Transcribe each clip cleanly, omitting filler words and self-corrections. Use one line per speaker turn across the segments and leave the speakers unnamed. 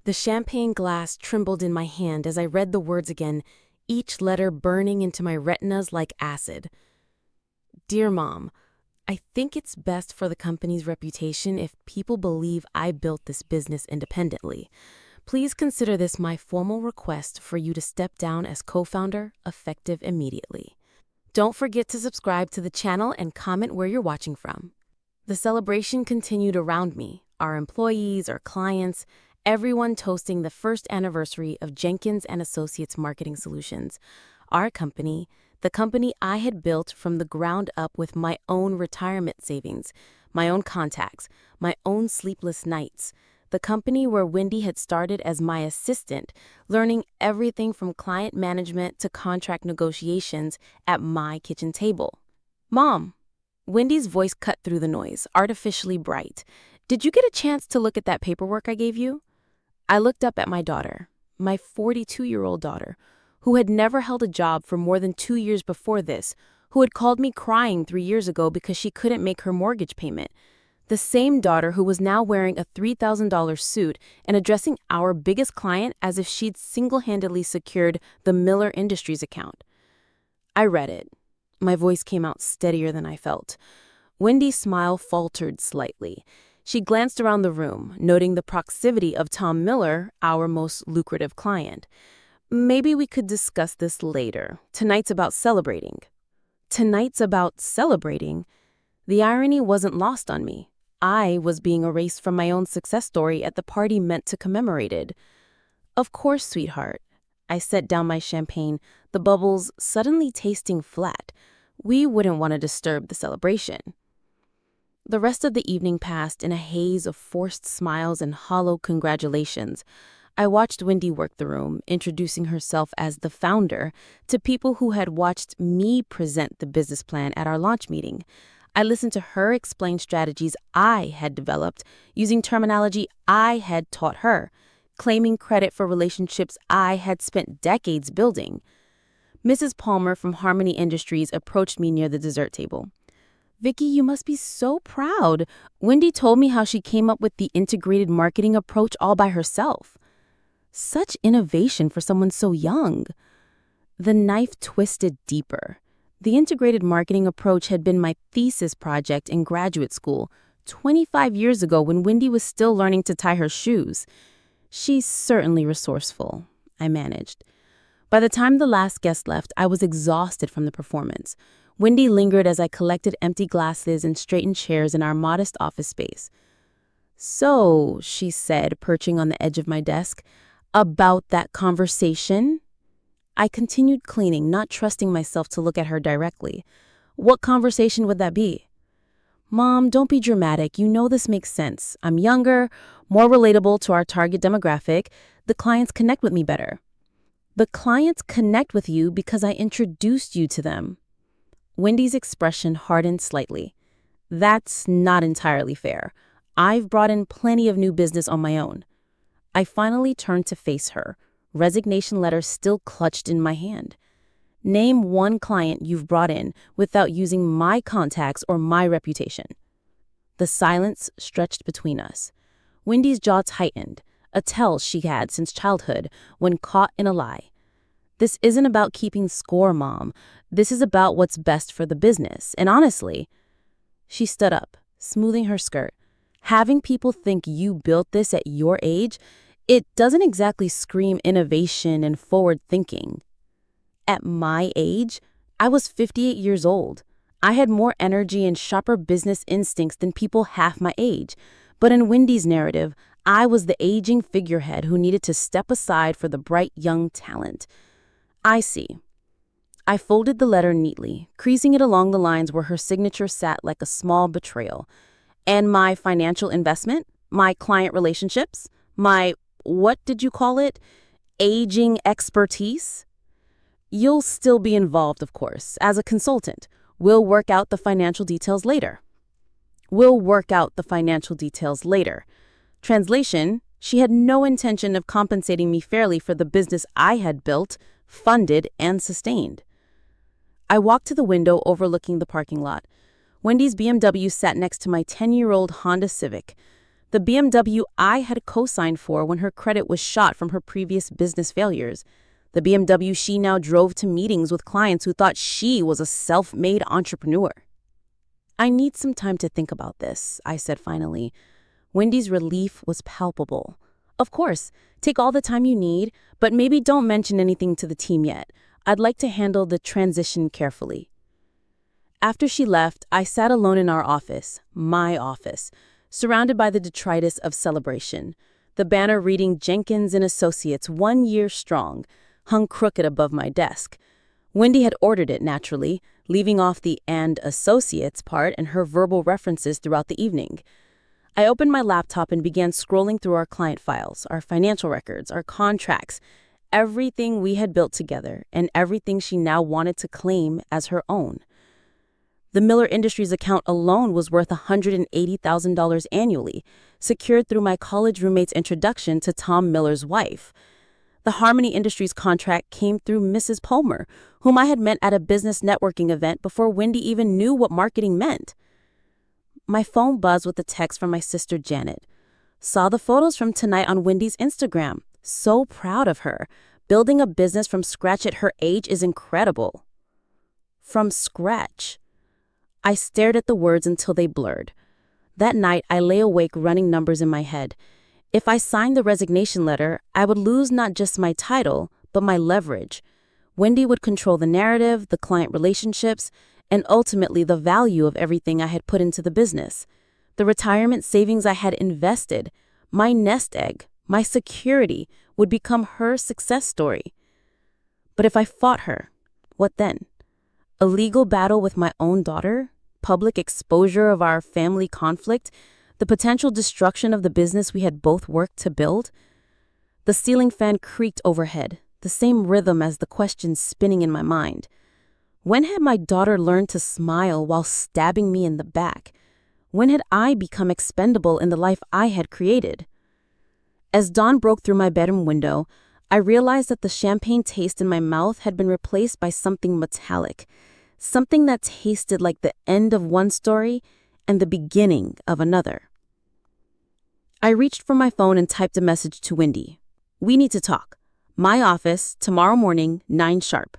The champagne glass trembled in my hand as I read the words again, each letter burning into my retinas like acid. Dear Mom, I think it's best for the company's reputation if people believe I built this business independently. Please consider this my formal request for you to step down as co-founder, effective immediately. Don't forget to subscribe to the channel and comment where you're watching from. The celebration continued around me, our employees, our clients, everyone toasting the first anniversary of Jenkins and Associates Marketing Solutions, our company, the company I had built from the ground up with my own retirement savings, my own contacts, my own sleepless nights, the company where Wendy had started as my assistant, learning everything from client management to contract negotiations at my kitchen table. Mom, Wendy's voice cut through the noise, artificially bright. Did you get a chance to look at that paperwork I gave you? I looked up at my daughter, my 42-year-old daughter, who had never held a job for more than 2 years before this, who had called me crying 3 years ago because she couldn't make her mortgage payment. The same daughter who was now wearing a $3,000 suit and addressing our biggest client as if she'd single-handedly secured the Miller Industries account. I read it. My voice came out steadier than I felt. Wendy's smile faltered slightly. She glanced around the room, noting the proximity of Tom Miller, our most lucrative client. Maybe we could discuss this later. Tonight's about celebrating. Tonight's about celebrating? The irony wasn't lost on me. I was being erased from my own success story at the party meant to commemorate it. Of course, sweetheart. I set down my champagne, the bubbles suddenly tasting flat. We wouldn't want to disturb the celebration. The rest of the evening passed in a haze of forced smiles and hollow congratulations. I watched Wendy work the room, introducing herself as the founder to people who had watched me present the business plan at our launch meeting. I listened to her explain strategies I had developed using terminology I had taught her, claiming credit for relationships I had spent decades building. Mrs. Palmer from Harmony Industries approached me near the dessert table. Vicky, you must be so proud. Wendy told me how she came up with the integrated marketing approach all by herself. Such innovation for someone so young. The knife twisted deeper. The integrated marketing approach had been my thesis project in graduate school 25 years ago when Wendy was still learning to tie her shoes. She's certainly resourceful, I managed. By the time the last guest left, I was exhausted from the performance. Wendy lingered as I collected empty glasses and straightened chairs in our modest office space. So, she said, perching on the edge of my desk, about that conversation? I continued cleaning, not trusting myself to look at her directly. What conversation would that be? Mom, don't be dramatic. You know this makes sense. I'm younger, more relatable to our target demographic. The clients connect with me better. The clients connect with you because I introduced you to them. Wendy's expression hardened slightly. That's not entirely fair. I've brought in plenty of new business on my own. I finally turned to face her, resignation letter still clutched in my hand. Name one client you've brought in without using my contacts or my reputation. The silence stretched between us. Wendy's jaw tightened, a tell she had since childhood when caught in a lie. This isn't about keeping score, Mom. This is about what's best for the business. And honestly, she stood up, smoothing her skirt. Having people think you built this at your age, it doesn't exactly scream innovation and forward thinking. At my age, I was 58 years old. I had more energy and sharper business instincts than people half my age. But in Wendy's narrative, I was the aging figurehead who needed to step aside for the bright young talent. I see. I folded the letter neatly, creasing it along the lines where her signature sat like a small betrayal. And my financial investment? My client relationships? My, what did you call it? Aging expertise? You'll still be involved, of course, as a consultant. We'll work out the financial details later. We'll work out the financial details later. Translation, she had no intention of compensating me fairly for the business I had built, funded, and sustained. I walked to the window overlooking the parking lot. Wendy's BMW sat next to my 10-year-old Honda Civic.
The BMW I had co-signed for when her credit was shot from her previous business failures. The BMW she now drove to meetings with clients who thought she was a self-made entrepreneur. "I need some time to think about this," I said finally. Wendy's relief was palpable. "Of course, take all the time you need, but maybe don't mention anything to the team yet. I'd like to handle the transition carefully." After she left, I sat alone in our office, my office, surrounded by the detritus of celebration. The banner reading Jenkins and Associates 1 year strong hung crooked above my desk. Wendy had ordered it naturally, leaving off the "and Associates" part and her verbal references throughout the evening. I opened my laptop and began scrolling through our client files, our financial records, our contracts, everything we had built together, and everything she now wanted to claim as her own. The Miller Industries account alone was worth $180,000 annually, secured through my college roommate's introduction to Tom Miller's wife. The Harmony Industries contract came through Mrs. Palmer, whom I had met at a business networking event before Wendy even knew what marketing meant. My phone buzzed with a text from my sister Janet. "Saw the photos from tonight on Wendy's Instagram. So proud of her. Building a business from scratch at her age is incredible." From scratch. I stared at the words until they blurred. That night, I lay awake running numbers in my head. If I signed the resignation letter, I would lose not just my title, but my leverage. Wendy would control the narrative, the client relationships, and ultimately the value of everything I had put into the business. The retirement savings I had invested, my nest egg, my security, would become her success story. But if I fought her, what then? A legal battle with my own daughter? Public exposure of our family conflict? The potential destruction of the business we had both worked to build? The ceiling fan creaked overhead, the same rhythm as the questions spinning in my mind. When had my daughter learned to smile while stabbing me in the back? When had I become expendable in the life I had created? As dawn broke through my bedroom window, I realized that the champagne taste in my mouth had been replaced by something metallic, something that tasted like the end of one story and the beginning of another. I reached for my phone and typed a message to Wendy. "We need to talk. My office, tomorrow morning, 9 sharp."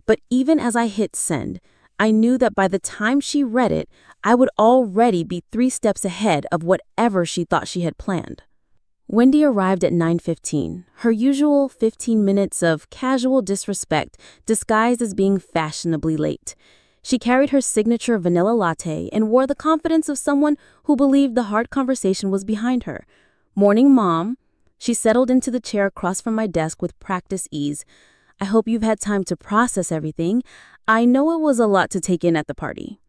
But even as I hit send, I knew that by the time she read it, I would already be 3 steps ahead of whatever she thought she had planned. Wendy arrived at 9:15, her usual 15 minutes of casual disrespect disguised as being fashionably late. She carried her signature vanilla latte and wore the confidence of someone who believed the hard conversation was behind her. "Morning, Mom." She settled into the chair across from my desk with practiced ease. "I hope you've had time to process everything. I know it was a lot to take in at the party."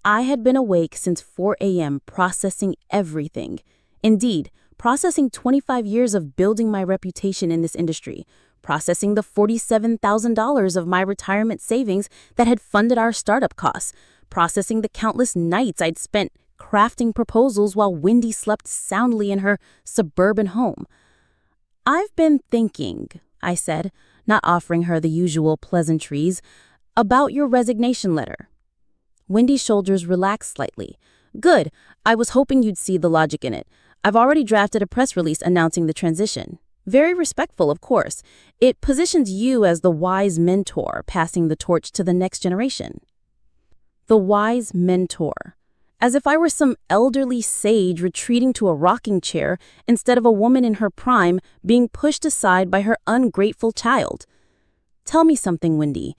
I had been awake since 4 a.m. processing everything. Indeed, processing 25 years of building my reputation in this industry, processing the $47,000 of my retirement savings that had funded our startup costs, processing the countless nights I'd spent crafting proposals while Wendy slept soundly in her suburban home. "I've been thinking," I said, not offering her the usual pleasantries, "about your resignation letter." Wendy's shoulders relaxed slightly. "Good. I was hoping you'd see the logic in it. I've already drafted a press release announcing the transition. Very respectful, of course. It positions you as the wise mentor passing the torch to the next generation." The wise mentor. As if I were some elderly sage retreating to a rocking chair instead of a woman in her prime being pushed aside by her ungrateful child. "Tell me something, Wendy.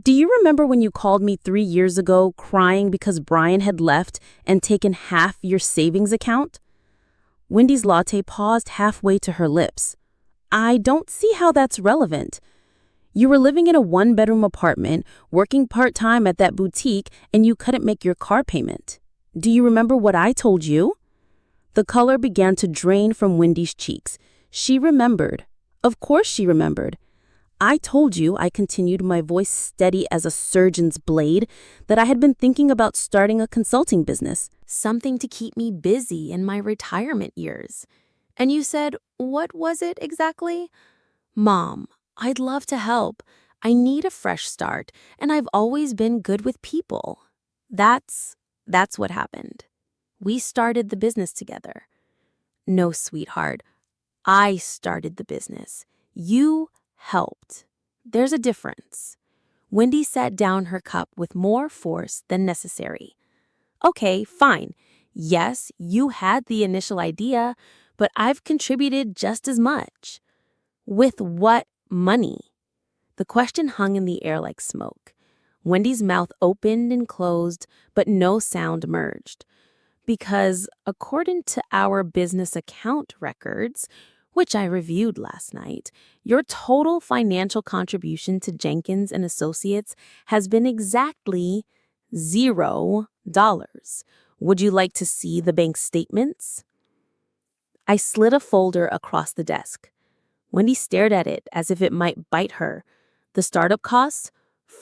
Do you remember when you called me 3 years ago crying because Brian had left and taken half your savings account?" Wendy's latte paused halfway to her lips. "I don't see how that's relevant. You were living in a 1-bedroom apartment, working part-time at that boutique, and you couldn't make your car payment. Do you remember what I told you?" The color began to drain from Wendy's cheeks. She remembered. Of course she remembered. "I told you," I continued, my voice steady as a surgeon's blade, "that I had been thinking about starting a consulting business.
Something to keep me busy in my retirement years. And you said, what was it exactly? Mom, I'd love to help. I need a fresh start, and I've always been good with people. That's what happened." We started the business together. No, sweetheart. I started the business. You helped. There's a difference. Wendy sat down her cup with more force than necessary. Okay, fine. Yes, you had the initial idea, but I've contributed just as much. With what money? The question hung in the air like smoke. Wendy's mouth opened and closed, but no sound emerged. Because according to our business account records, which I reviewed last night, your total financial contribution to Jenkins and Associates has been exactly $0. Would you like to see the bank statements? I slid a folder across the desk. Wendy stared at it as if it might bite her. The startup costs?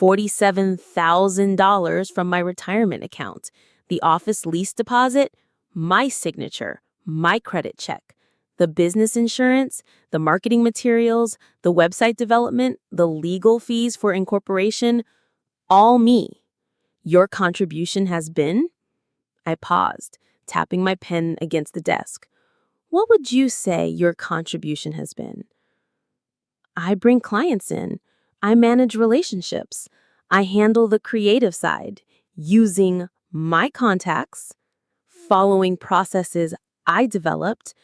$47,000 from my retirement account. The office lease deposit? My signature, my credit check. The business insurance, the marketing materials, the website development, the legal fees for incorporation, all me. Your contribution has been? I paused, tapping my pen against the desk. What would you say your contribution has been? I bring clients in. I manage relationships. I handle the creative side, using my contacts, following processes I developed,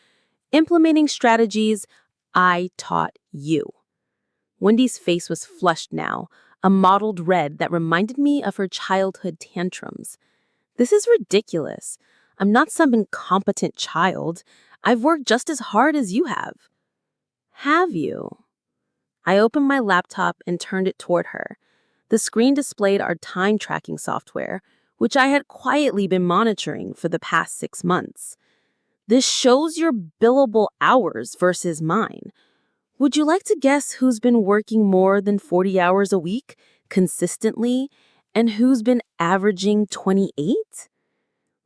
implementing strategies I taught you. Wendy's face was flushed now, a mottled red that reminded me of her childhood tantrums. This is ridiculous. I'm not some incompetent child. I've worked just as hard as you have. Have you? I opened my laptop and turned it toward her. The screen displayed our time tracking software, which I had quietly been monitoring for the past 6 months. This shows your billable hours versus mine. Would you like to guess who's been working more than 40 hours a week consistently and who's been averaging 28?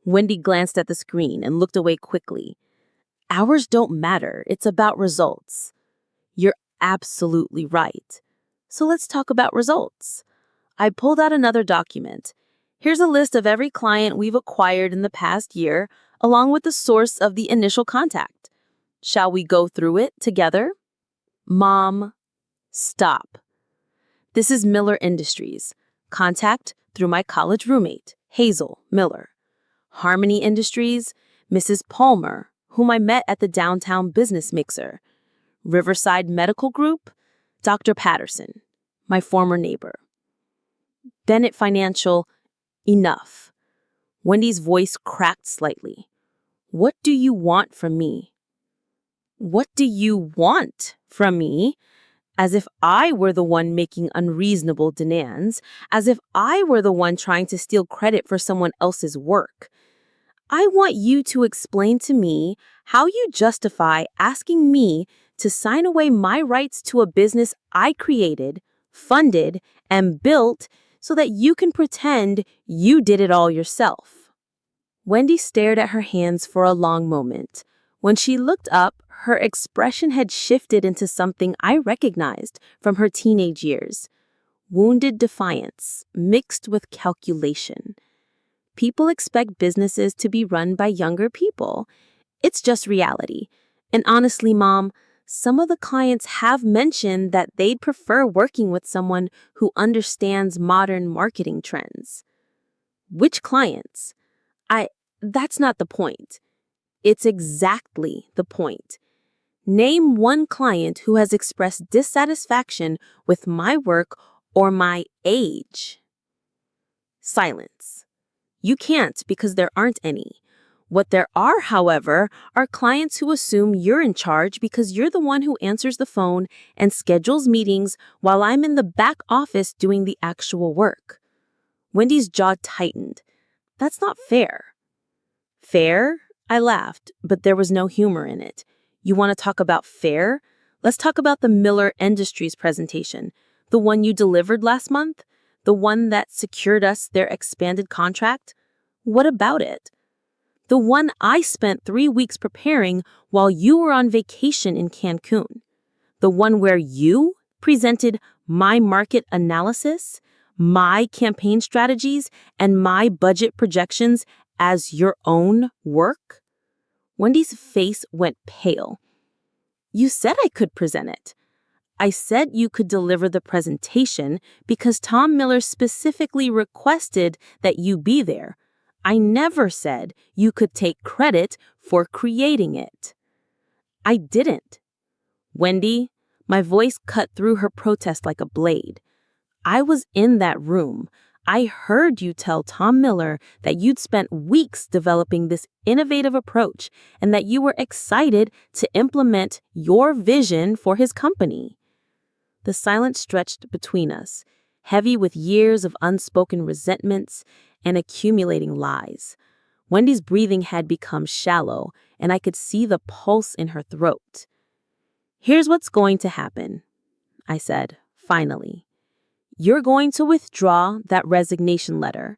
Wendy glanced at the screen and looked away quickly. Hours don't matter. It's about results. You're absolutely right. So let's talk about results. I pulled out another document. Here's a list of every client we've acquired in the past year, along with the source of the initial contact. Shall we go through it together? Mom, stop. This is Miller Industries. Contact through my college roommate, Hazel Miller. Harmony Industries, Mrs. Palmer, whom I met at the downtown business mixer. Riverside Medical Group, Dr. Patterson, my former neighbor. Bennett Financial, enough. Wendy's voice cracked slightly. What do you want from me? What do you want from me? As if I were the one making unreasonable demands, as if I were the one trying to steal credit for someone else's work. I want you to explain to me how you justify asking me to sign away my rights to a business I created, funded, and built so that you can pretend you did it all yourself. Wendy stared at her hands for a long moment. When she looked up, her expression had shifted into something I recognized from her teenage years. Wounded defiance, mixed with calculation. People expect businesses to be run by younger people. It's just reality. And honestly, Mom, some of the clients have mentioned that they'd prefer working with someone who understands modern marketing trends. Which clients? That's not the point. It's exactly the point. Name one client who has expressed dissatisfaction with my work or my age. Silence. You can't because there aren't any. What there are, however, are clients who assume you're in charge because you're the one who answers the phone and schedules meetings while I'm in the back office doing the actual work. Wendy's jaw tightened. That's not fair. Fair? I laughed, but there was no humor in it. You want to talk about fair? Let's talk about the Miller Industries presentation, the one you delivered last month, the one that secured us their expanded contract. What about it? The one I spent 3 weeks preparing while you were on vacation in Cancun. The one where you presented my market analysis, my campaign strategies, and my budget projections
as your own work? Wendy's face went pale. You said I could present it. I said you could deliver the presentation because Tom Miller specifically requested that you be there. I never said you could take credit for creating it. I didn't. Wendy, my voice cut through her protest like a blade. I was in that room. I heard you tell Tom Miller that you'd spent weeks developing this innovative approach and that you were excited to implement your vision for his company. The silence stretched between us, heavy with years of unspoken resentments and accumulating lies. Wendy's breathing had become shallow, and I could see the pulse in her throat. Here's what's going to happen, I said, finally. You're going to withdraw that resignation letter.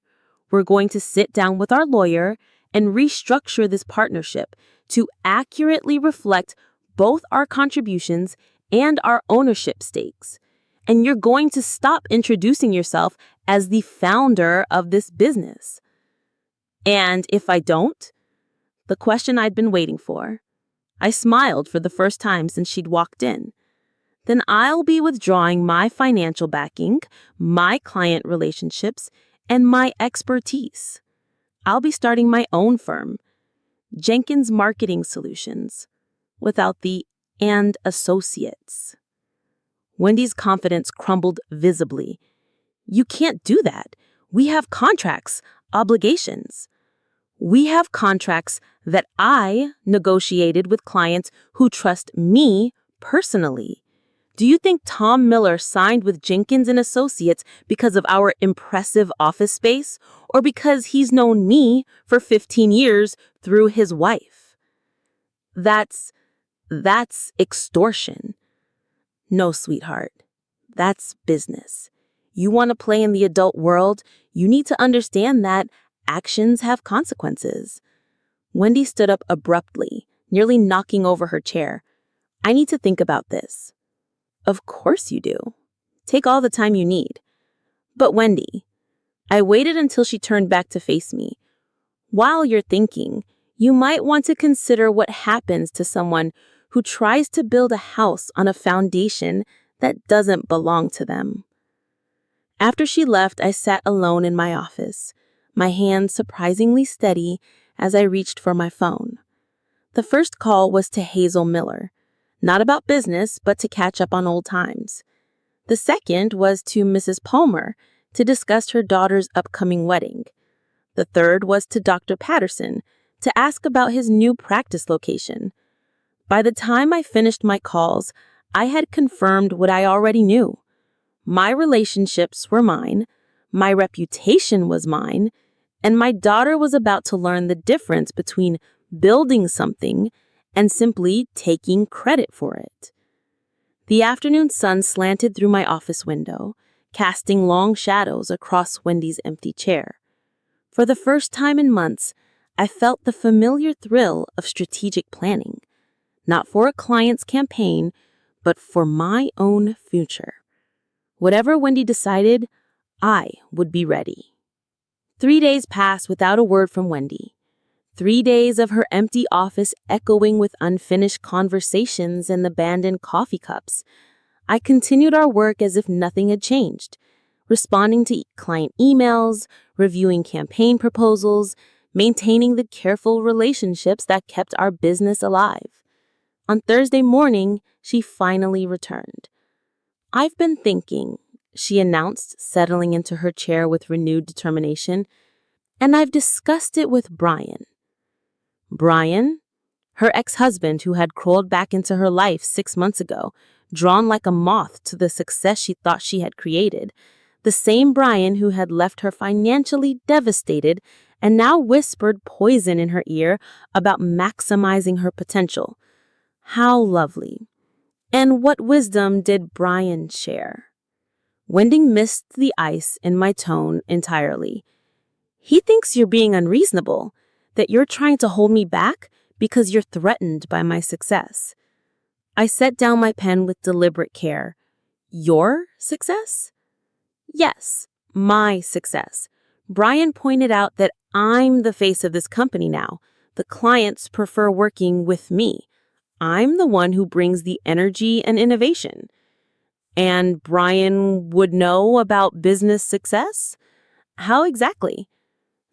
We're going to sit down with our lawyer and restructure this partnership to accurately reflect both our contributions and our ownership stakes. And you're going to stop introducing yourself as the founder of this business. And if I don't? The question I'd been waiting for. I smiled for the first time since she'd walked in. Then I'll be withdrawing my financial backing, my client relationships, and my expertise. I'll be starting my own firm, Jenkins Marketing Solutions, without the "and associates." Wendy's confidence crumbled visibly. You can't do that. We have contracts, obligations. We have contracts that I negotiated with clients who trust me personally. Do you think Tom Miller signed with Jenkins and Associates because of our impressive office space, or because he's known me for 15 years through his wife? That's extortion. No, sweetheart. That's business. You want to play in the adult world, you need to understand that actions have consequences. Wendy stood up abruptly, nearly knocking over her chair. I need to think about this. Of course you do. Take all the time you need. But Wendy, I waited until she turned back to face me. While you're thinking, you might want to consider what happens to someone who tries to build a house on a foundation that doesn't belong to them. After she left, I sat alone in my office, my hands surprisingly steady as I reached for my phone. The first call was to Hazel Miller, not about business, but to catch up on old times. The second was to Mrs. Palmer to discuss her daughter's upcoming wedding. The third was to Dr. Patterson to ask about his new practice location. By the time I finished my calls, I had confirmed what I already knew. My relationships were mine, my reputation was mine, and my daughter was about to learn the difference between building something and simply taking credit for it. The afternoon sun slanted through my office window, casting long shadows across Wendy's empty chair. For the first time in months, I felt the familiar thrill of strategic planning, not for a client's campaign, but for my own future. Whatever Wendy decided, I would be ready. 3 days passed without a word from Wendy. 3 days of her empty office echoing with unfinished conversations and abandoned coffee cups. I continued our work as if nothing had changed, responding to client emails, reviewing campaign proposals, maintaining the careful relationships that kept our business alive. On Thursday morning, she finally returned. I've been thinking, she announced, settling into her chair with renewed determination, and I've discussed it with Brian. Brian? Her ex-husband who had crawled back into her life 6 months ago, drawn like a moth to the success she thought she had created. The same Brian who had left her financially devastated and now whispered poison in her ear about maximizing her potential. How lovely. And what wisdom did Brian share? Wendy missed the ice in my tone entirely. He thinks you're being unreasonable, that you're trying to hold me back because you're threatened by my success. I set down my pen with deliberate care. Your success? Yes, my success. Brian pointed out that I'm the face of this company now. The clients prefer working with me. I'm the one who brings the energy and innovation. And Brian would know about business success? How exactly?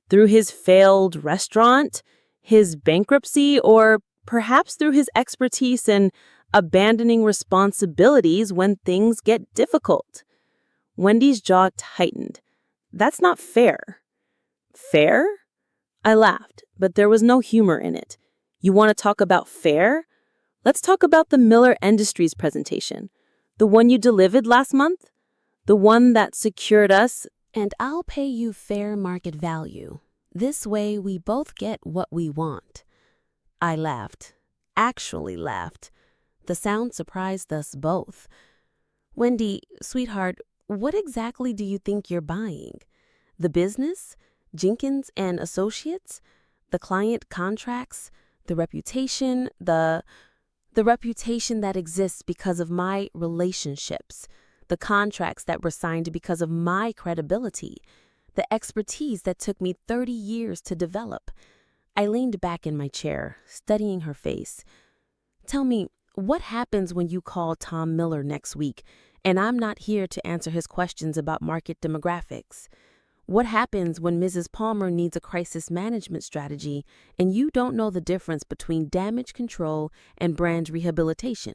Through his failed restaurant, his bankruptcy, or perhaps through his expertise in abandoning responsibilities when things get difficult? Wendy's jaw tightened. That's not fair. Fair? I laughed, but there was no humor in it. You want to talk about fair? Let's talk about the Miller Industries presentation. The one you delivered last month? The one that secured us.
And I'll pay you fair market value. This way we both get what we want. I laughed. Actually laughed. The sound surprised us both. Wendy, sweetheart, what exactly do you think you're buying? The business? Jenkins and Associates? The client contracts? The reputation? The reputation that exists because of my relationships? The contracts that were signed because of my credibility? The expertise that took me 30 years to develop? I leaned back in my chair, studying her face. Tell me, what happens when you call Tom Miller next week and I'm not here to answer his questions about market demographics? What happens when Mrs. Palmer needs a crisis management strategy and you don't know the difference between damage control and brand rehabilitation?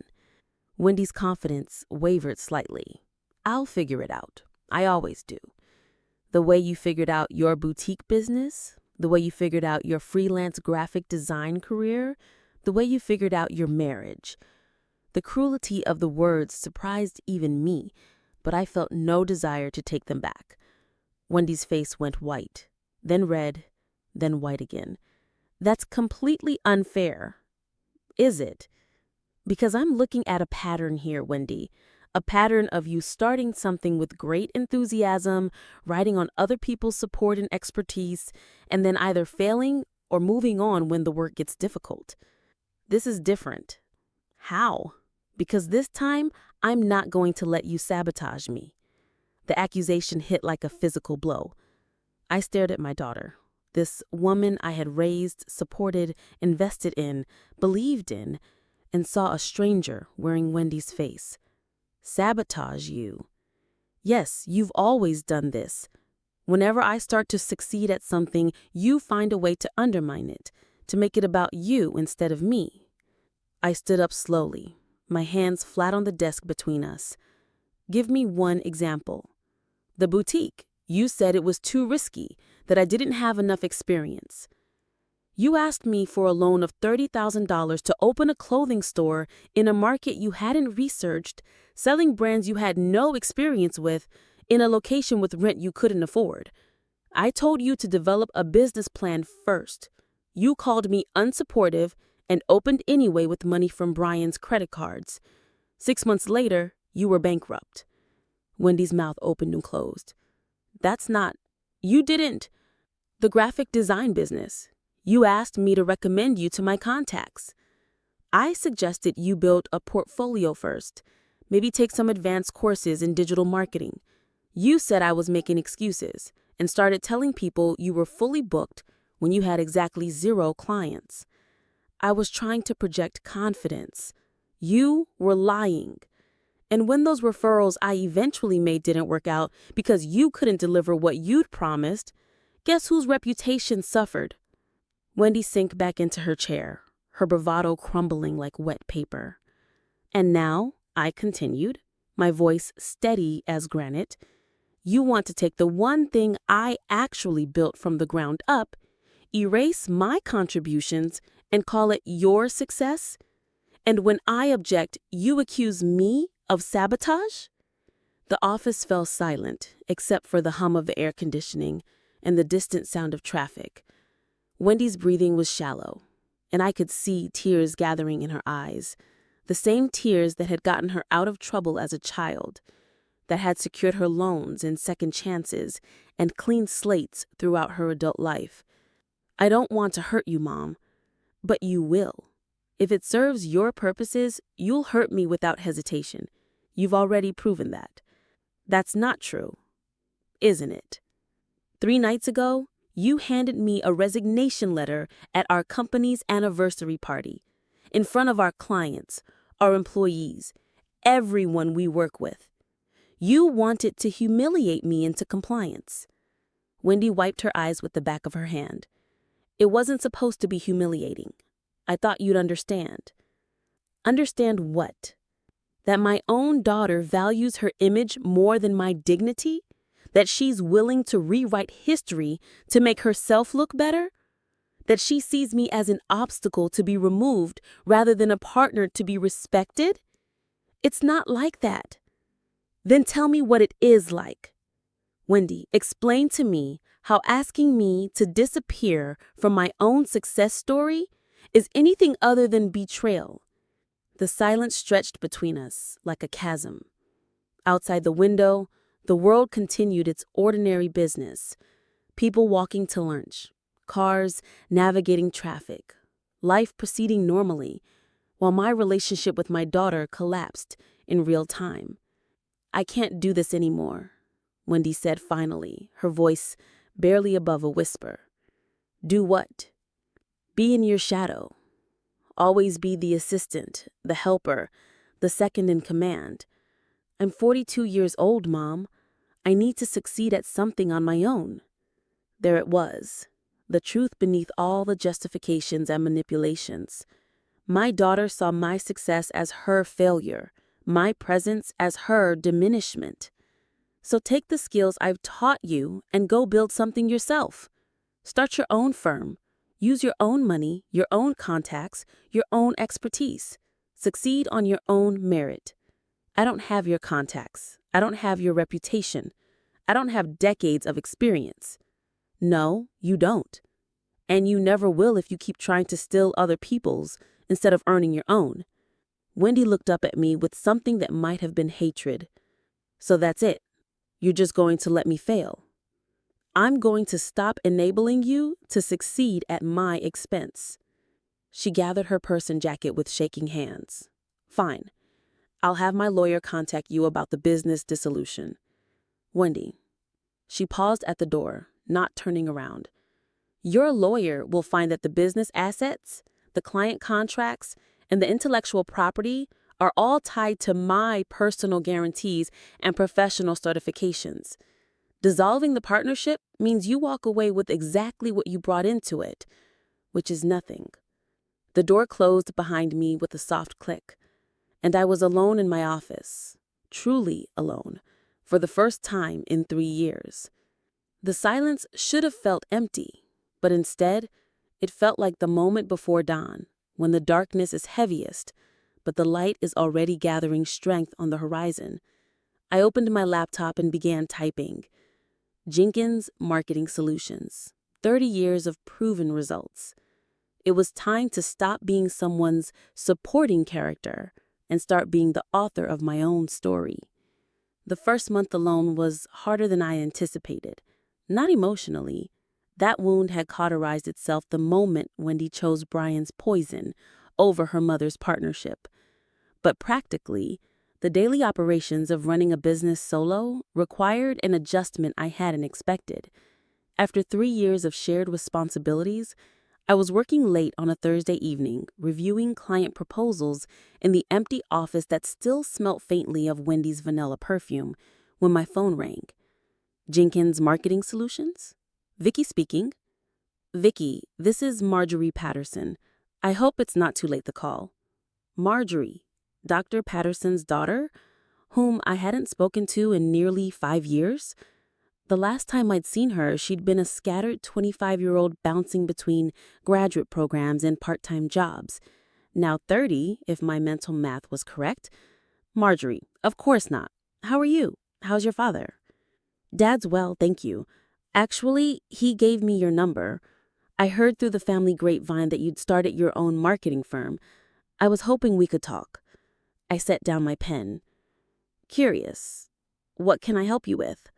Wendy's confidence wavered slightly. I'll figure it out. I always do. The way you figured out your boutique business, the way you figured out your freelance graphic design career, the way you figured out your marriage. The cruelty of the words surprised even me, but I felt no desire to take them back. Wendy's face went white, then red, then white again. That's completely unfair. Is it? Because I'm looking at a pattern here, Wendy. A pattern of you starting something with great enthusiasm, riding on other people's support and expertise, and then either failing or moving on when the work gets difficult. This is different. How? Because this time, I'm not going to let you sabotage me. The accusation hit like a physical blow. I stared at my daughter, this woman I had raised, supported, invested in, believed in, and saw a stranger wearing Wendy's face. Sabotage you. Yes, you've always done this. Whenever I start to succeed at something, you find a way to undermine it, to make it about you instead of me. I stood up slowly, my hands flat on the desk between us. Give me one example. The boutique. You said it was too risky, that I didn't have enough experience. You asked me for a loan of $30,000 to open a clothing store in a market you hadn't researched, selling brands you had no experience with, in a location with rent you couldn't afford. I told you to develop a business plan first. You called me unsupportive and opened anyway with money from Brian's credit cards. 6 months later, you were bankrupt. Wendy's mouth opened and closed. That's not... You didn't... The graphic design business. You asked me to recommend you to my contacts. I suggested you build a portfolio first, maybe take some advanced courses in digital marketing. You said I was making excuses and started telling people you were fully booked when you had exactly 0 clients. I was trying to project confidence. You were lying. And when those referrals I eventually made didn't work out because you couldn't deliver what you'd promised, guess whose reputation suffered? Wendy sank back into her chair, her bravado crumbling like wet paper. And now, I continued, my voice steady as granite, you want to take the one thing I actually built from the ground up, erase my contributions, and call it your success? And when I object, you accuse me of sabotage? The office fell silent, except for the hum of the air conditioning and the distant sound of traffic. Wendy's breathing was shallow, and I could see tears gathering in her eyes, the same tears that had gotten her out of trouble as a child, that had secured her loans and second chances and clean slates throughout her adult life. I don't want to hurt you, Mom, but you will. If it serves your purposes, you'll hurt me without hesitation. You've already proven that. That's not true, isn't it? 3 nights ago,
You handed me a resignation letter at our company's anniversary party, in front of our clients, our employees, everyone we work with. You wanted to humiliate me into compliance. Wendy wiped her eyes with the back of her hand. It wasn't supposed to be humiliating. I thought you'd understand. Understand what? That my own daughter values her image more than my dignity? That she's willing to rewrite history to make herself look better? That she sees me as an obstacle to be removed rather than a partner to be respected? It's not like that. Then tell me what it is like. Wendy, explain to me how asking me to disappear from my own success story is anything other than betrayal. The silence stretched between us like a chasm. Outside the window, the world continued its ordinary business. People walking to lunch, cars navigating traffic, life proceeding normally, while my relationship with my daughter collapsed in real time. I can't do this anymore, Wendy said finally, her voice barely above a whisper. Do what? Be in your shadow. Always be the assistant, the helper, the second in command. I'm 42 years old, Mom. I need to succeed at something on my own. There it was, the truth beneath all the justifications and manipulations. My daughter saw my success as her failure, my presence as her diminishment. So take the skills I've taught you and go build something yourself. Start your own firm. Use your own money, your own contacts, your own expertise. Succeed on your own merit. I don't have your contacts. I don't have your reputation. I don't have decades of experience. No, you don't. And you never will if you keep trying to steal other people's instead of earning your own. Wendy looked up at me with something that might have been hatred. So that's it. You're just going to let me fail. I'm going to stop enabling you to succeed at my expense. She gathered her purse and jacket with shaking hands. Fine. I'll have my lawyer contact you about the business dissolution. Wendy. She paused at the door, not turning around. Your lawyer will find that the business assets, the client contracts, and the intellectual property are all tied to my personal guarantees and professional certifications. Dissolving the partnership means you walk away with exactly what you brought into it, which is nothing. The door closed behind me with a soft click, and I was alone in my office, truly alone, for the first time in 3 years. The silence should have felt empty, but instead, it felt like the moment before dawn, when the darkness is heaviest, but the light is already gathering strength on the horizon. I opened my laptop and began typing. Jenkins Marketing Solutions, 30 years of proven results. It was time to stop being someone's supporting character and start being the author of my own story. The first month alone was harder than I anticipated. Not emotionally. That wound had cauterized itself the moment Wendy chose Brian's poison over her mother's partnership. But practically, the daily operations of running a business solo required an adjustment I hadn't expected. After 3 years of shared responsibilities, I was working late on a Thursday evening, reviewing client proposals in the empty office that still smelt faintly of Wendy's vanilla perfume, when my phone rang. Jenkins Marketing Solutions? Vicky speaking. Vicky, this is Marjorie Patterson. I hope it's not too late to call. Marjorie, Dr. Patterson's daughter, whom I hadn't spoken to in nearly 5 years? The last time I'd seen her, she'd been a scattered 25-year-old bouncing between graduate programs and part-time jobs. Now 30, if my mental math was correct. Marjorie, of course not. How are you? How's your father? Dad's well, thank you. Actually, he gave me your number. I heard through the family grapevine that you'd started your own marketing firm. I was hoping we could talk. I set down my pen. Curious. What can I help you with?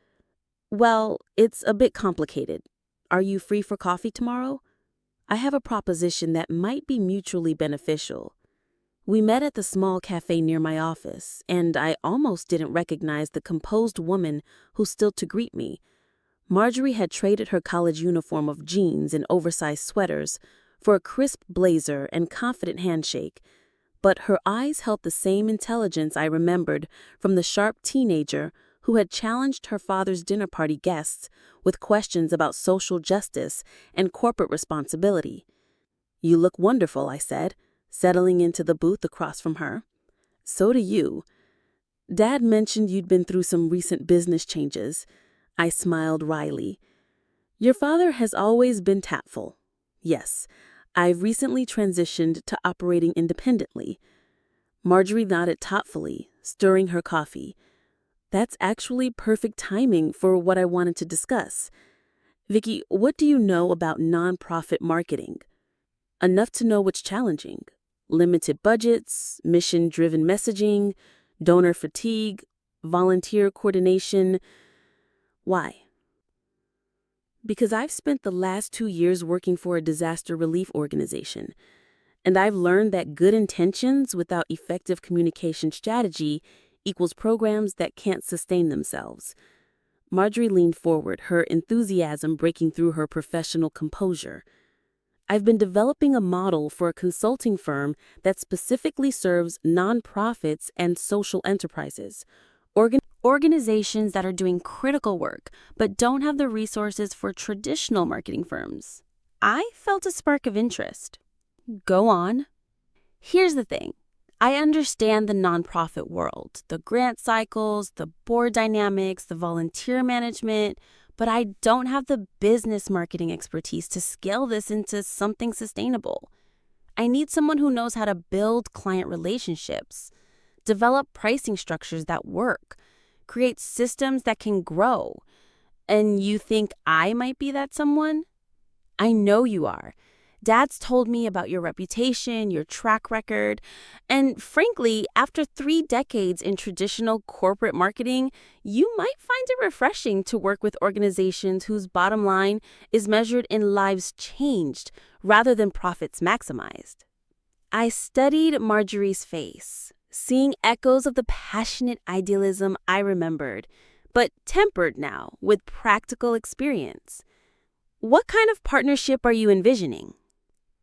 Well, it's a bit complicated. Are you free for coffee tomorrow? I have a proposition that might be mutually beneficial. We met at the small cafe near my office, and I almost didn't recognize the composed woman who stood to greet me. Marjorie had traded her college uniform of jeans and oversized sweaters for a crisp blazer and confident handshake, but her eyes held the same intelligence I remembered from the sharp teenager who had challenged her father's dinner party guests with questions about social justice and corporate responsibility. "You look wonderful," I said, settling into the booth across from her. "So do you. Dad mentioned you'd been through some recent business changes." I smiled wryly. "Your father has always been tactful. Yes, I've recently transitioned to operating independently." Marjorie nodded thoughtfully, stirring her coffee. "That's actually perfect timing for what I wanted to discuss. Vicky, what do you know about nonprofit marketing?" "Enough to know what's challenging. Limited budgets, mission-driven messaging, donor fatigue, volunteer coordination." "Why?" "Because I've spent the last 2 years working for a disaster relief organization, and I've learned that good intentions without effective communication strategy equals programs that can't sustain themselves." Marjorie leaned forward, her enthusiasm breaking through her professional composure. "I've been developing a model for a consulting firm that specifically serves nonprofits and social enterprises, organizations that are doing critical work but don't have the resources for traditional marketing firms." I felt a spark of interest. "Go on." "Here's the thing. I understand the nonprofit world, the grant cycles, the board dynamics, the volunteer management, but I don't have the business marketing expertise to scale this into something sustainable. I need someone who knows how to build client relationships, develop pricing structures that work, create systems that can grow. And you think I might be that someone?" "I know you are. Dad's told me about your reputation, your track record, and frankly, after 3 decades in traditional corporate marketing, you might find it refreshing to work with organizations whose bottom line is measured in lives changed rather than profits maximized." I studied Marjorie's face, seeing echoes of the passionate idealism I remembered, but tempered now with practical experience. "What kind of partnership are you envisioning?"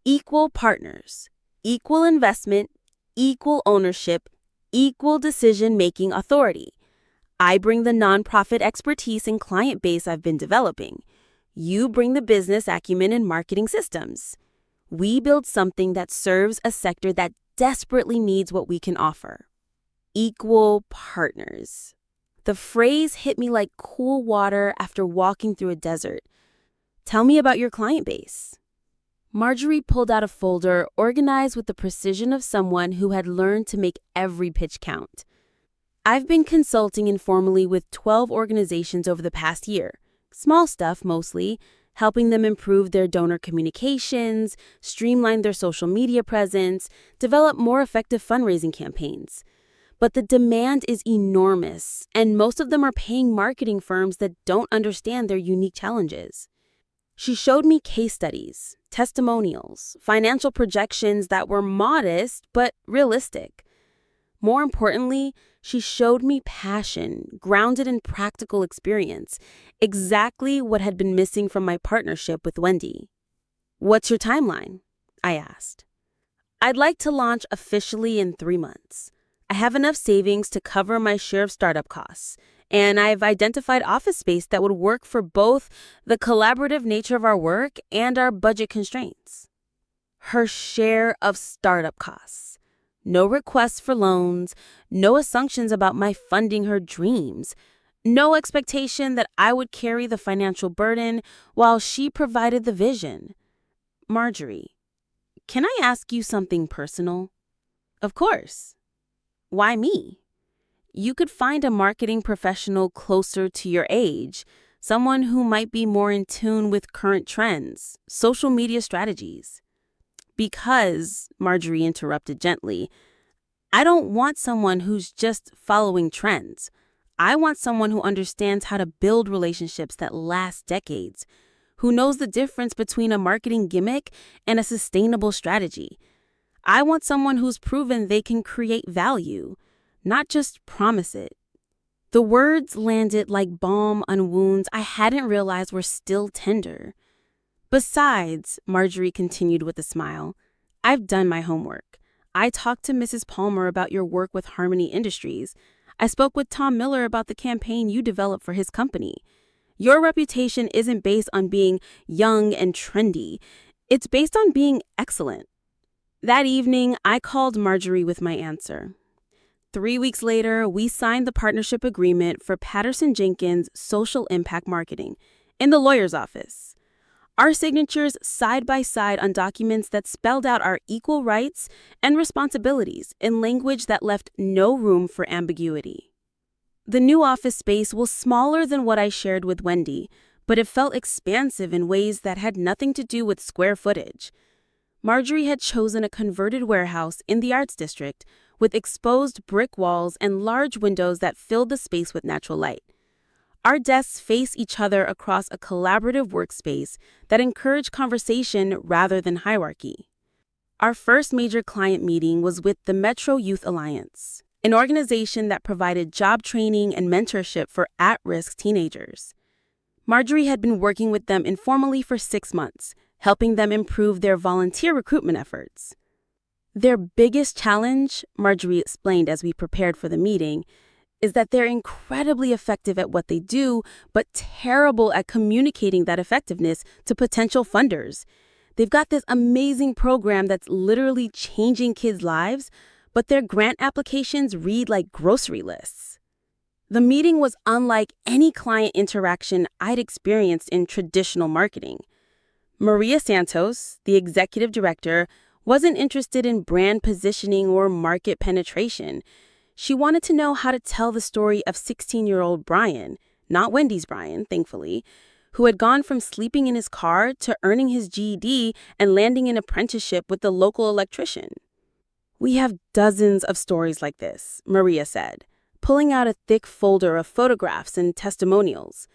"Equal partners, equal investment, equal ownership, equal decision-making authority. I bring the nonprofit expertise and client base I've been developing. You bring the business acumen and marketing systems. We build something that serves a sector that desperately needs what we can offer." Equal partners. The phrase hit me like cool water after walking through a desert. "Tell me about your client base." Marjorie pulled out a folder organized with the precision of someone who had learned to make every pitch count. "I've been consulting informally with 12 organizations over the past year. Small stuff mostly, helping them improve their donor communications, streamline their social media presence, develop more effective fundraising campaigns. But the demand is enormous, and most of them are paying marketing firms that don't understand their unique challenges." She showed me case studies, testimonials, financial projections that were modest but realistic. More importantly, she showed me passion, grounded in practical experience, exactly what had been missing from my partnership with Wendy. "What's your timeline?" I asked. "I'd like to launch officially in 3 months. I have enough savings to cover my share of startup costs, and I've identified office space that would work for both the collaborative nature of our work and our budget constraints." Her share of startup costs. No requests for loans, no assumptions about my funding her dreams, no expectation that I would carry the financial burden while she provided the vision. "Marjorie, can I ask you something personal?" "Of course." "Why me?" "You could find a marketing professional closer to your age, someone who might be more in tune with current trends, social media strategies." "Because," Marjorie interrupted gently, "I don't want someone who's just following trends. I want someone who understands how to build relationships that last decades, who knows the difference between a marketing gimmick and a sustainable strategy. I want someone who's proven they can create value, not just promise it." The words landed like balm on wounds I hadn't realized were still tender. Besides, Marjorie continued with a smile, I've done my homework. I talked to Mrs. Palmer about your work with Harmony Industries. I spoke with Tom Miller about the campaign you developed for his company. Your reputation isn't based on being young and trendy. It's based on being excellent. That evening, I called Marjorie with my answer. 3 weeks later, we signed the partnership agreement for Patterson Jenkins Social Impact Marketing in the lawyer's office. Our signatures side by side on documents that spelled out our equal rights and responsibilities in language that left no room for ambiguity. The new office space was smaller than what I shared with Wendy, but it felt expansive in ways that had nothing to do with square footage. Marjorie had chosen a converted warehouse in the Arts District with exposed brick walls and large windows that filled the space with natural light. Our desks face each other across a collaborative workspace that encouraged conversation rather than hierarchy. Our first major client meeting was with the Metro Youth Alliance, an organization that provided job training and mentorship for at-risk teenagers. Marjorie had been working with them informally for 6 months, helping them improve their volunteer recruitment efforts. Their biggest challenge, Marjorie explained as we prepared for the meeting, is that they're incredibly effective at what they do, but terrible at communicating that effectiveness to potential funders. They've got this amazing program that's literally changing kids' lives, but their grant applications read like grocery lists. The meeting was unlike any client interaction I'd experienced in traditional marketing. Maria Santos, the executive director, wasn't interested in brand positioning or market penetration. She wanted to know how to tell the story of 16-year-old Brian, not Wendy's Brian, thankfully, who had gone from sleeping in his car to earning his GED and landing an apprenticeship with the local electrician. We have dozens of stories like this, Maria said, pulling out a thick folder of photographs and testimonials.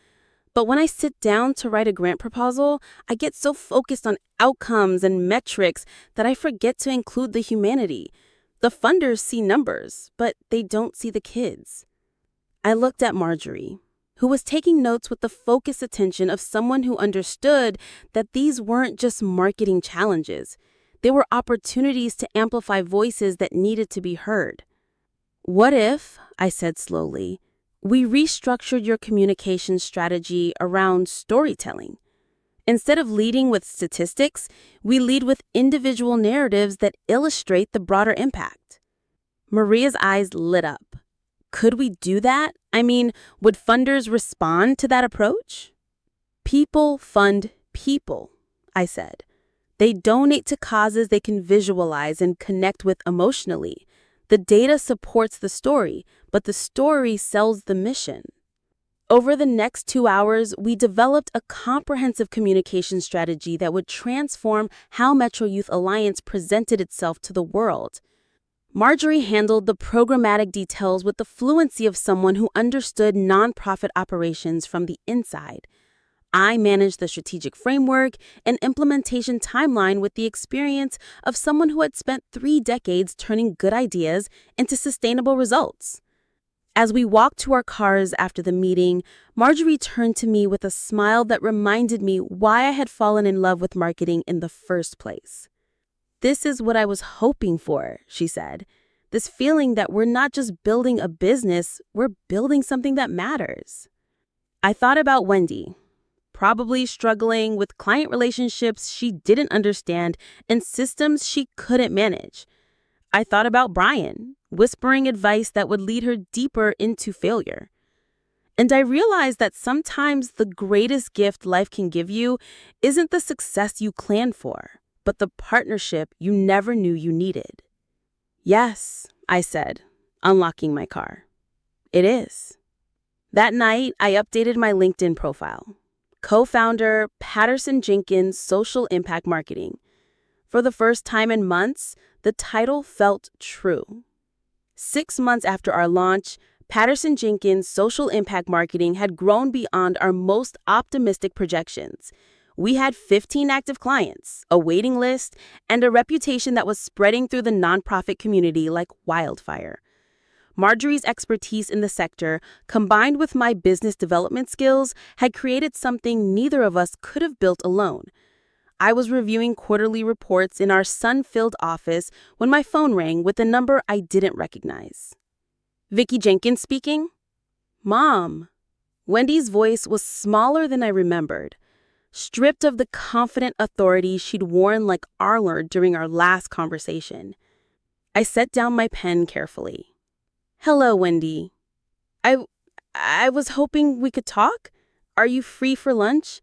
But when I sit down to write a grant proposal, I get so focused on outcomes and metrics that I forget to include the humanity. The funders see numbers, but they don't see the kids. I looked at Marjorie, who was taking notes with the focused attention of someone who understood that these weren't just marketing challenges. They were opportunities to amplify voices that needed to be heard. What if, I said slowly, we restructured your communication strategy around storytelling? Instead of leading with statistics, we lead with individual narratives that illustrate the broader impact. Maria's eyes lit up. Could we do that? I mean, would funders respond to that approach? People fund people, I said. They donate to causes they can visualize and connect with emotionally. The data supports the story, but the story sells the mission. Over the next 2 hours, we developed a comprehensive communication strategy that would transform how Metro Youth Alliance presented itself to the world. Marjorie handled the programmatic details with the fluency of someone who understood nonprofit operations from the inside. I managed the strategic framework and implementation timeline with the experience of someone who had spent 3 decades turning good ideas into sustainable results. As we walked to our cars after the meeting, Marjorie turned to me with a smile that reminded me why I had fallen in love with marketing in the first place. This is what I was hoping for, she said. This feeling that we're not just building a business, we're building something that matters. I thought about Wendy, probably struggling with client relationships she didn't understand and systems she couldn't manage. I thought about Brian, whispering advice that would lead her deeper into failure. And I realized that sometimes the greatest gift life can give you isn't the success you planned for, but the partnership you never knew you needed. Yes, I said, unlocking my car. It is. That night, I updated my LinkedIn profile. Co-founder, Patterson Jenkins Social Impact Marketing. For the first time in months, the title felt true. 6 months after our launch, Patterson Jenkins Social Impact Marketing had grown beyond our most optimistic projections. We had 15 active clients, a waiting list, and a reputation that was spreading through the nonprofit community like wildfire. Marjorie's expertise in the sector, combined with my business development skills, had created something neither of us could have built alone. I was reviewing quarterly reports in our sun-filled office when my phone rang with a number I didn't recognize. Vicki Jenkins speaking? Mom. Wendy's voice was smaller than I remembered, stripped of the confident authority she'd worn like armor during our last conversation. I set down my pen carefully. Hello, Wendy. I was hoping we could talk. Are you free for lunch?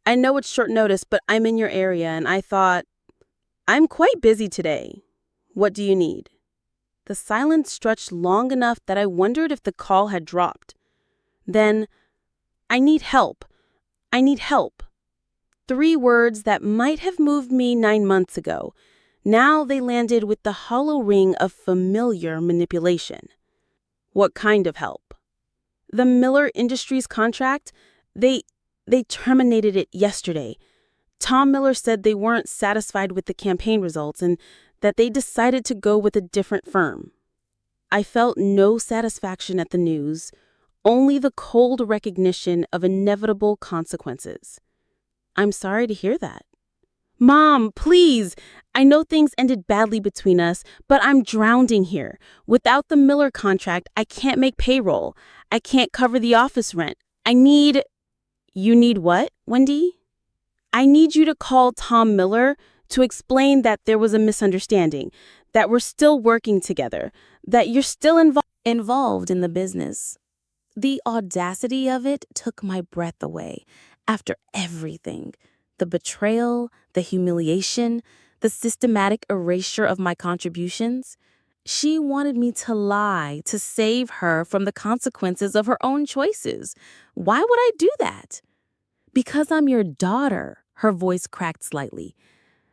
I know it's short notice, but I'm in your area and I thought, I'm quite busy today. What do you need? The silence stretched long enough that I wondered if the call had dropped. Then, I need help. I need help. 3 words that might have moved me 9 months ago. Now they landed with the hollow ring of familiar manipulation. What kind of help? The Miller Industries contract? They terminated it yesterday. Tom Miller said they weren't satisfied with the campaign results and that they decided to go with a different firm. I felt no satisfaction at the news, only the cold recognition of inevitable consequences. I'm sorry to hear that. Mom, please! I know things ended badly between us, but I'm drowning here. Without the Miller contract, I can't make payroll. I can't cover the office rent. You need what, Wendy? I need you to call Tom Miller to explain that there was a misunderstanding, that we're still working together, that you're still involved in the business. The audacity of it took my breath away. After everything, the betrayal, the humiliation, the systematic erasure of my contributions, she wanted me to lie to save her from the consequences of her own choices. Why would I do that? Because I'm your daughter, her voice cracked slightly.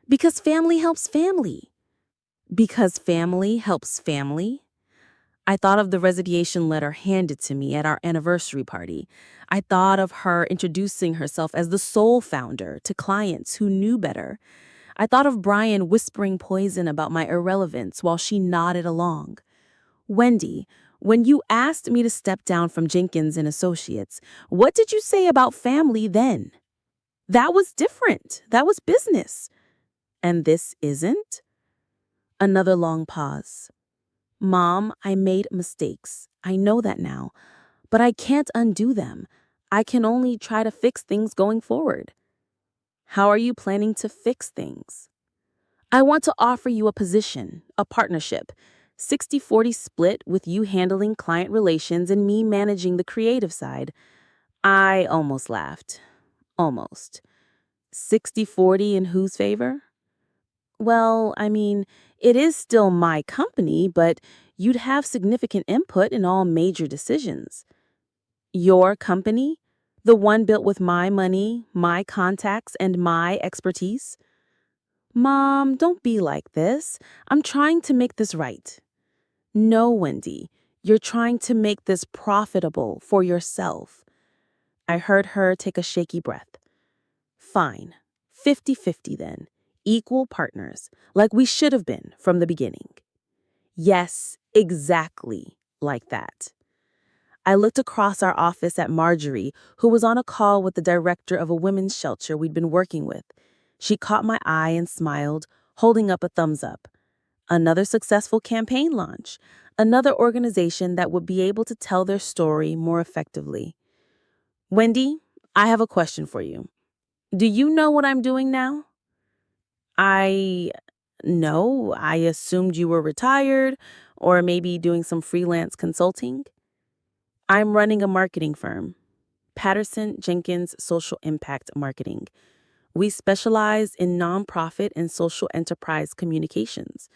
Because family helps family. Because family helps family. I thought of the resignation letter handed to me at our anniversary party. I thought of her introducing herself as the sole founder to clients who knew better. I thought of Brian whispering poison about my irrelevance while she nodded along. Wendy, when you asked me to step down from Jenkins and Associates, what did you say about family then? That was different. That was business. And this isn't? Another long pause. Mom, I made mistakes. I know that now. But I can't undo them. I can only try to fix things going forward. How are you planning to fix things? I want to offer you a position, a partnership, 60-40 split with you handling client relations and me managing the creative side. I almost laughed. Almost. 60-40 in whose favor? Well, it is still my company, but you'd have significant input in all major decisions. Your company? The one built with my money, my contacts, and my expertise? Mom, don't be like this. I'm trying to make this right. No, Wendy, you're trying to make this profitable for yourself. I heard her take a shaky breath. Fine, 50-50 then. Equal partners, like we should have been from the beginning. Yes, exactly like that. I looked across our office at Marjorie, who was on a call with the director of a women's shelter we'd been working with. She caught my eye and smiled, holding up a thumbs up. Another successful campaign launch, another organization that would be able to tell their story more effectively. Wendy, I have a question for you. Do you know what I'm doing now? No, I assumed you were retired or maybe doing some freelance consulting. I'm running a marketing firm, Patterson Jenkins Social Impact Marketing. We specialize in nonprofit and social enterprise communications.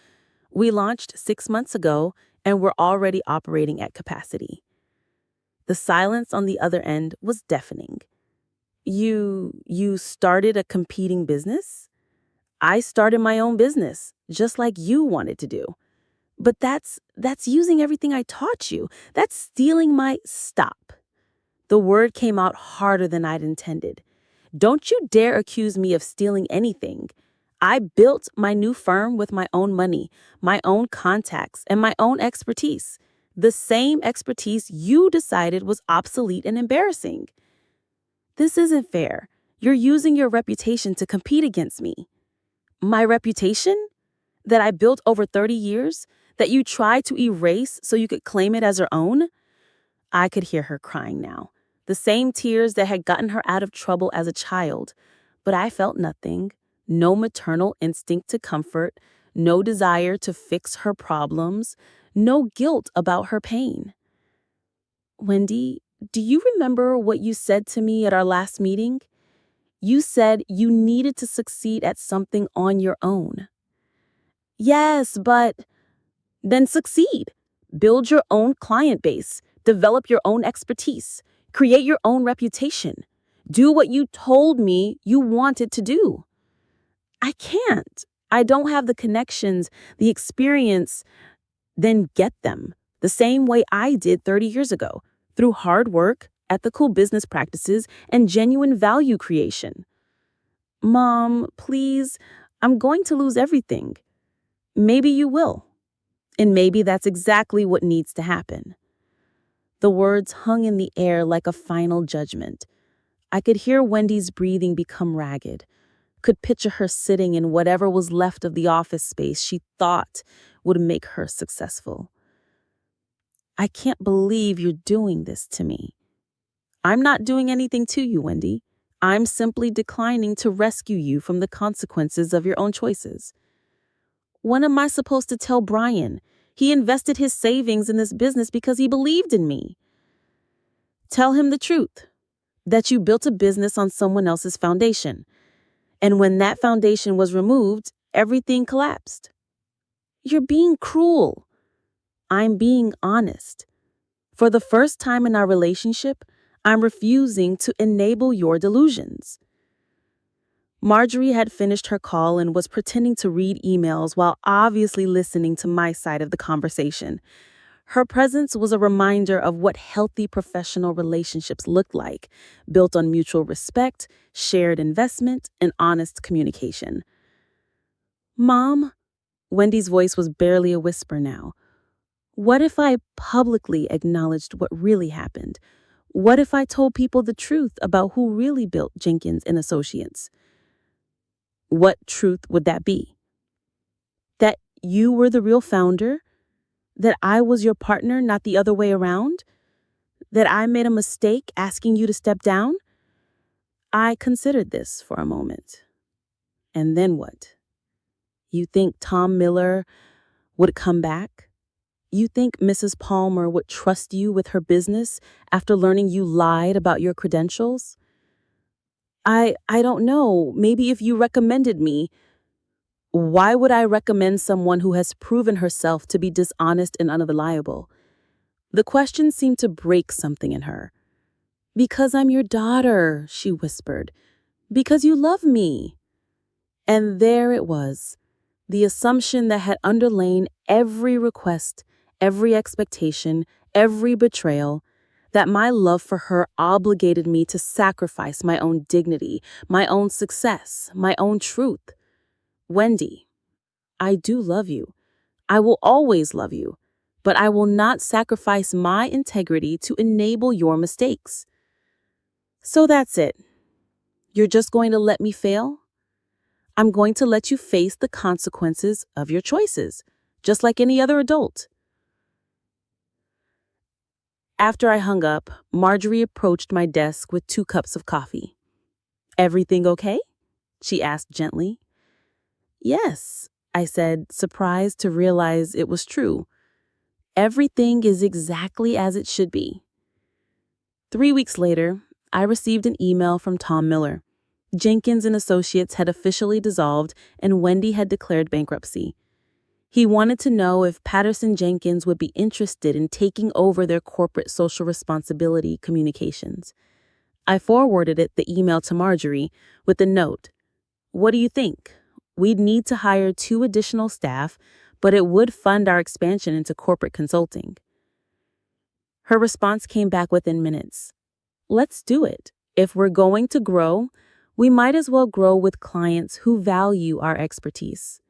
We launched 6 months ago and we're already operating at capacity. The silence on the other end was deafening. You started a competing business? I started my own business, just like you wanted to do. But that's using everything I taught you. That's stealing my... Stop. The word came out harder than I'd intended. Don't you dare accuse me of stealing anything. I built my new firm with my own money, my own contacts, and my own expertise. The same expertise you decided was obsolete and embarrassing. This isn't fair. You're using your reputation to compete against me. My reputation? That I built over 30 years? That you tried to erase so you could claim it as your own? I could hear her crying now. The same tears that had gotten her out of trouble as a child. But I felt nothing. No maternal instinct to comfort. No desire to fix her problems. No guilt about her pain. Wendy, do you remember what you said to me at our last meeting? You said you needed to succeed at something on your own. Yes, but then succeed. Build your own client base. Develop your own expertise. Create your own reputation. Do what you told me you wanted to do. I can't. I don't have the connections, the experience. Then get them, the same way I did 30 years ago, through hard work, ethical business practices, and genuine value creation. Mom, please, I'm going to lose everything. Maybe you will. And maybe that's exactly what needs to happen. The words hung in the air like a final judgment. I could hear Wendy's breathing become ragged, could picture her sitting in whatever was left of the office space she thought would make her successful. I can't believe you're doing this to me. I'm not doing anything to you, Wendy. I'm simply declining to rescue you from the consequences of your own choices. What am I supposed to tell Brian? He invested his savings in this business because he believed in me. Tell him the truth, that you built a business on someone else's foundation. And when that foundation was removed, everything collapsed. You're being cruel. I'm being honest. For the first time in our relationship, I'm refusing to enable your delusions. Marjorie had finished her call and was pretending to read emails while obviously listening to my side of the conversation. Her presence was a reminder of what healthy professional relationships look like, built on mutual respect, shared investment, and honest communication. Mom, Wendy's voice was barely a whisper now. What if I publicly acknowledged what really happened? What if I told people the truth about who really built Jenkins and Associates? What truth would that be? That you were the real founder? That I was your partner, not the other way around? That I made a mistake asking you to step down? I considered this for a moment. And then what? You think Tom Miller would come back? You think Mrs. Palmer would trust you with her business after learning you lied about your credentials? I don't know. Maybe if you recommended me. Why would I recommend someone who has proven herself to be dishonest and unreliable? The question seemed to break something in her. Because I'm your daughter, she whispered. Because you love me. And there it was, the assumption that had underlain every request, every expectation, every betrayal, that my love for her obligated me to sacrifice my own dignity, my own success, my own truth. Wendy, I do love you. I will always love you, but I will not sacrifice my integrity to enable your mistakes. So that's it. You're just going to let me fail? I'm going to let you face the consequences of your choices, just like any other adult. After I hung up, Marjorie approached my desk with 2 cups of coffee. Everything okay? She asked gently. Yes, I said, surprised to realize it was true. Everything is exactly as it should be. 3 weeks later, I received an email from Tom Miller. Jenkins and Associates had officially dissolved and Wendy had declared bankruptcy. He wanted to know if Patterson Jenkins would be interested in taking over their corporate social responsibility communications. I forwarded the email to Marjorie with the note, "What do you think? We'd need to hire 2 additional staff, but it would fund our expansion into corporate consulting." Her response came back within minutes. "Let's do it. If we're going to grow, we might as well grow with clients who value our expertise."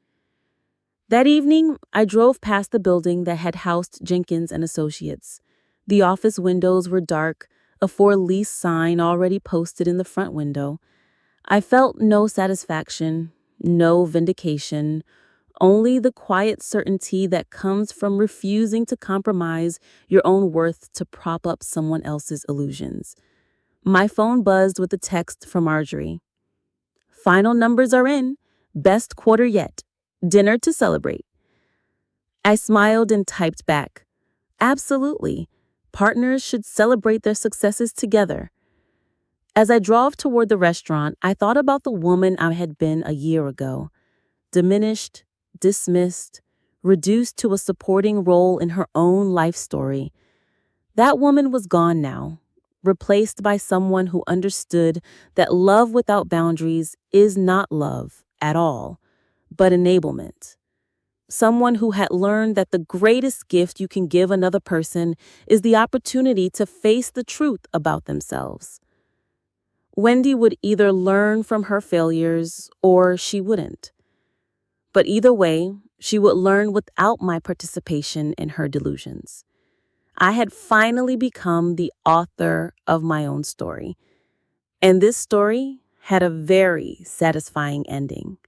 That evening, I drove past the building that had housed Jenkins and Associates. The office windows were dark, a for lease sign already posted in the front window. I felt no satisfaction, no vindication, only the quiet certainty that comes from refusing to compromise your own worth to prop up someone else's illusions. My phone buzzed with a text from Marjorie. Final numbers are in. Best quarter yet. Dinner to celebrate. I smiled and typed back. Absolutely. Partners should celebrate their successes together. As I drove toward the restaurant, I thought about the woman I had been a year ago. Diminished, dismissed, reduced to a supporting role in her own life story. That woman was gone now, replaced by someone who understood that love without boundaries is not love at all, but enablement. Someone who had learned that the greatest gift you can give another person is the opportunity to face the truth about themselves. Wendy would either learn from her failures or she wouldn't. But either way, she would learn without my participation in her delusions. I had finally become the author of my own story. And this story had a very satisfying ending.